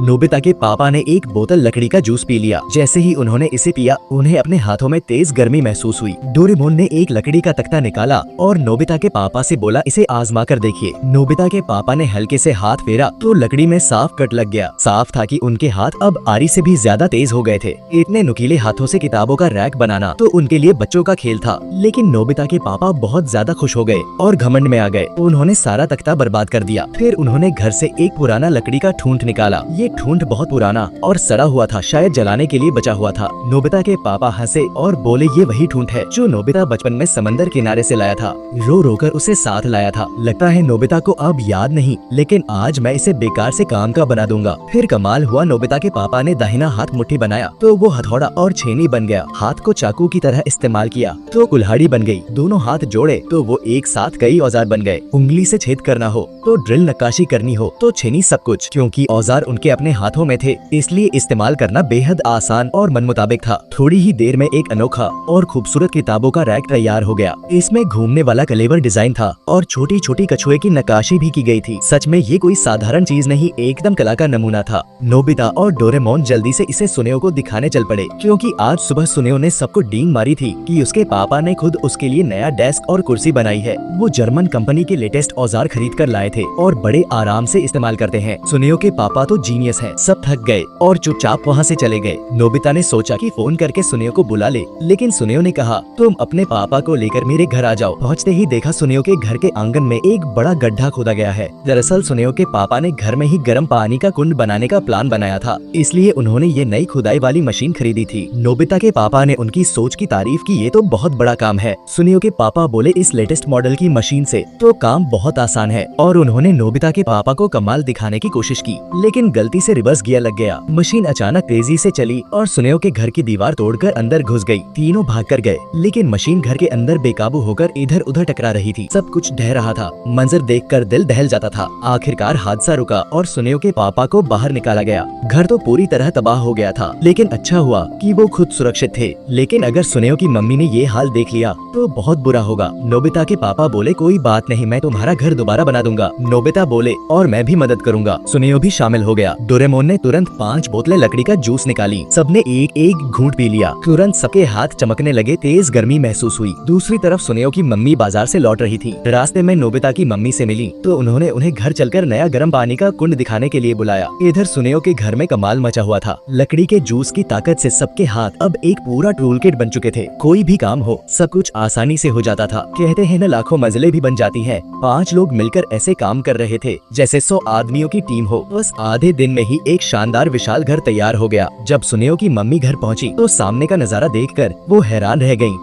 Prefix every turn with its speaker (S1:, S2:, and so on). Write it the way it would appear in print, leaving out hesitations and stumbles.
S1: Nobita के पापा ने एक बोतल लकड़ी का जूस पी लिया। जैसे ही उन्होंने इसे पिया, उन्हें अपने हाथों में तेज गर्मी महसूस हुई। डोरेमोन ने एक लकड़ी का तख्ता निकाला और नोबिता के पापा से बोला, इसे आजमा कर देखिए। नोबिता के पापा ने हल्के से हाथ फेरा तो लकड़ी में साफ कट लग गया। साफ था कि उनके हाथ अब आरी से भी ज्यादा तेज हो गए थे। इतने नुकीले हाथों से किताबों का रैक बनाना तो उनके लिए बच्चों का खेल था। लेकिन नोबिता के पापा बहुत ज्यादा खुश हो गए और घमंड में आ गए। उन्होंने सारा तख्ता बर्बाद कर दिया। फिर उन्होंने घर से एक पुराना लकड़ी का ठूंठ निकाला। ये ठूंठ बहुत पुराना और सड़ा हुआ था, शायद जलाने के लिए बचा हुआ था। नोबिता के पापा हंसे और बोले, ये वही ठूंठ है जो नोबिता बचपन में समंदर किनारे से लाया था। रो रो कर उसे साथ लाया था। लगता है नोबिता को अब याद नहीं, लेकिन आज मैं इसे बेकार से काम का बना दूंगा। फिर कमाल हुआ, नोबिता के पापा ने दाहिना हाथ मुट्ठी बनाया तो वो हथौड़ा और छेनी बन गया। हाथ को चाकू की तरह इस्तेमाल किया तो कुल्हाड़ी बन गई। दोनों हाथ जोड़े तो वो एक साथ कई औजार बन गए। उंगली से छेद करना हो तो ड्रिल, नक्काशी करनी हो तो छेनी, सब कुछ। क्योंकि औजार उनके अपने हाथों में थे, इसलिए इस्तेमाल करना बेहद आसान और मन मुताबिक था। थोड़ी ही देर में एक अनोखा और खूबसूरत किताबों का रैक तैयार हो गया। इसमें घूमने वाला कलेवर डिजाइन था और छोटी छोटी कछुए की नक्काशी भी की गई थी। सच में ये कोई साधारण चीज नहीं, एकदम कला का नमूना था। नोबिता और डोरेमोन जल्दी से इसे सुनेओ को दिखाने चल पड़े, क्योंकि आज सुबह सुनेओ ने सबको डींग मारी थी कि उसके पापा ने खुद उसके लिए नया डेस्क और कुर्सी बनाई है। वो जर्मन कंपनी के लेटेस्ट औजार खरीद कर लाए थे और बड़े आराम से इस्तेमाल करते हैं। सुनेओ के पापा तो जीनियस हैं। सब थक गए और चुपचाप वहाँ से चले गए। नोबिता ने सोचा कि फोन करके सुनेओ को बुला ले, लेकिन सुनेओ ने कहा, तुम अपने पापा को लेकर मेरे घर आ जाओ। पहुँचते ही देखा सुनेओ के घर के आंगन में एक बड़ा गड्ढा खोदा गया है। दरअसल सुनेओ के पापा ने घर में ही गर्म पानी का कुंड बनाने का प्लान बनाया था, इसलिए उन्होंने ये नई खुदाई वाली मशीन खरीदी थी। नोबिता के पापा ने उनकी सोच की तारीफ की, ये तो बहुत बड़ा काम है। सुनेओ के पापा बोले, इस लेटेस्ट मॉडल की मशीन से तो काम बहुत आसान है। और उन्होंने नोबिता के पापा को कमाल दिखाने की कोशिश की, लेकिन गलती से रिवर्स गियर लग गया। मशीन अचानक तेजी से चली और सुनेओ के घर की दीवार तोड़कर अंदर घुस गई। तीनों भाग कर गए, लेकिन मशीन घर के अंदर बेकाबू होकर इधर उधर टकरा रही थी। सब कुछ ढह रहा था। मंजर देखकर दिल दहल जाता था। आखिरकार हादसा रुका और सुनेओ के पापा को बाहर निकाला गया। घर तो पूरी तरह तबाह हो गया था, लेकिन अच्छा हुआ कि वो खुद सुरक्षित थे। लेकिन अगर सुनेओ की मम्मी ने ये हाल देख लिया तो बहुत बुरा होगा। नोबिता के पापा बोले, कोई बात नहीं, मैं तुम्हारा घर दोबारा बना दूंगा। नोबिता बोले, और मैं भी मदद करूंगा। सुनेओ भी शामिल हो गया। डोरेमोन ने तुरंत 5 बोतलें लकड़ी का जूस निकाली। सबने एक एक घूंट पी लिया। तुरंत सबके हाथ चमकने लगे, तेज गर्मी महसूस हुई। दूसरी तरफ सुनेओ की मम्मी बाजार से लौट रही थी। रास्ते में नोबिता की मम्मी से मिली तो उन्होंने उन्हें घर चलकर नया गर्म पानी का कुंड दिखाने के लिए बुलाया। इधर सुनेओ के घर में कमाल मचा हुआ था। लकड़ी के जूस की ताकत से सबके हाथ अब एक पूरा टूल किट बन चुके थे। कोई भी काम हो, सब कुछ आसानी से हो जाता था। कहते हैं न, लाखों मंजिलें भी बन जाती हैं। 5 लोग मिलकर ऐसे काम कर रहे थे जैसे 100 आदमियों की टीम हो। बस आधे दिन में ही एक शानदार विशाल घर तैयार हो गया। जब सुनेओ की मम्मी घर पहुंची तो सामने का नजारा देखकर वो हैरान रह गईं।